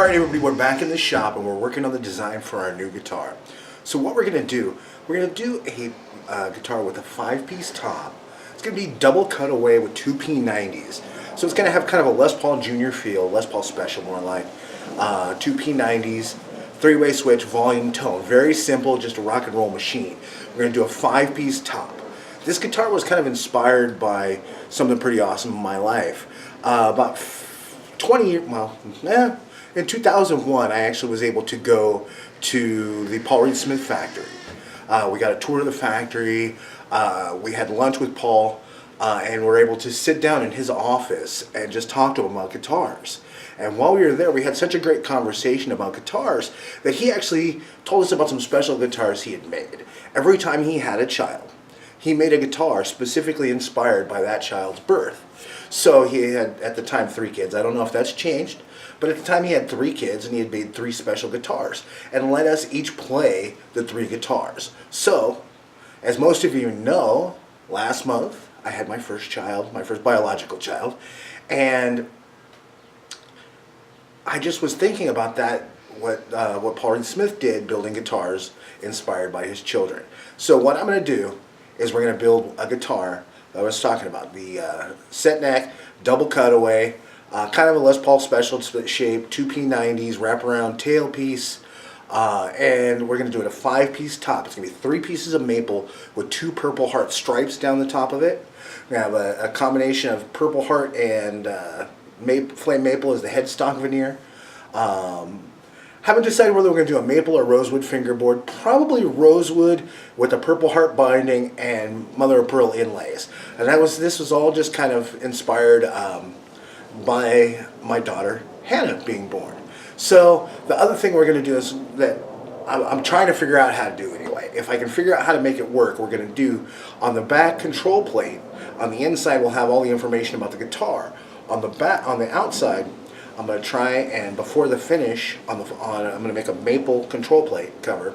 Alright everybody, we're back in the shop and we're working on the design for our new guitar. So what we're going to do, we're going to do a guitar with a 5-piece top. It's going to be double cutaway with 2 P90s. So it's going to have kind of a Les Paul Jr. feel, Les Paul Special more like. 2 P90s, 3-way switch, volume, tone. Very simple, just a rock and roll machine. We're going to do a 5-piece top. This guitar was kind of inspired by something pretty awesome in my life. About 20 years, in 2001, I actually was able to go to the Paul Reed Smith factory. We got a tour of the factory. We had lunch with Paul, and were able to sit down in his office and just talk to him about guitars. And while we were there, we had such a great conversation about guitars that he actually told us about some special guitars he had made. Every time he had a child, he made a guitar specifically inspired by that child's birth. So he had, at the time, 3 kids. I don't know if that's changed, but at the time he had 3 kids and he had made 3 special guitars and let us each play the 3 guitars. So, as most of you know, last month I had my first child, my first biological child, and I just was thinking about that, what Paul Reed Smith did building guitars inspired by his children. So what I'm going to do is we're going to build a guitar that I was talking about, the set neck, double cutaway, kind of a Les Paul Special shape, 2 P90s, wraparound tailpiece, and we're going to do it a 5-piece top. It's going to be 3 pieces of maple with 2 Purple Heart stripes down the top of it. We're going to have a combination of Purple Heart and flame maple as the headstock veneer. Haven't decided whether we're going to do a maple or rosewood fingerboard. Probably rosewood with a Purple Heart binding and mother of pearl inlays. And this was all just kind of inspired by my daughter Hannah being born. So the other thing we're going to do is that I'm trying to figure out how to do anyway. If I can figure out how to make it work, we're going to do on the back control plate. On the inside, we'll have all the information about the guitar. On the outside, I'm going to try and before the finish, I'm going to make a maple control plate cover,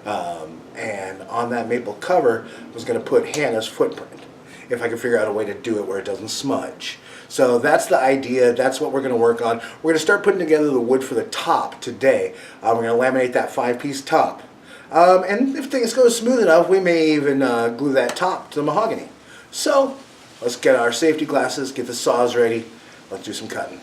and on that maple cover, I was going to put Hannah's footprint. If I can figure out a way to do it where it doesn't smudge. So that's the idea. That's what we're going to work on. We're going to start putting together the wood for the top today. We're going to laminate that 5-piece top, and if things go smooth enough, we may even glue that top to the mahogany. So let's get our safety glasses, get the saws ready. Let's do some cutting.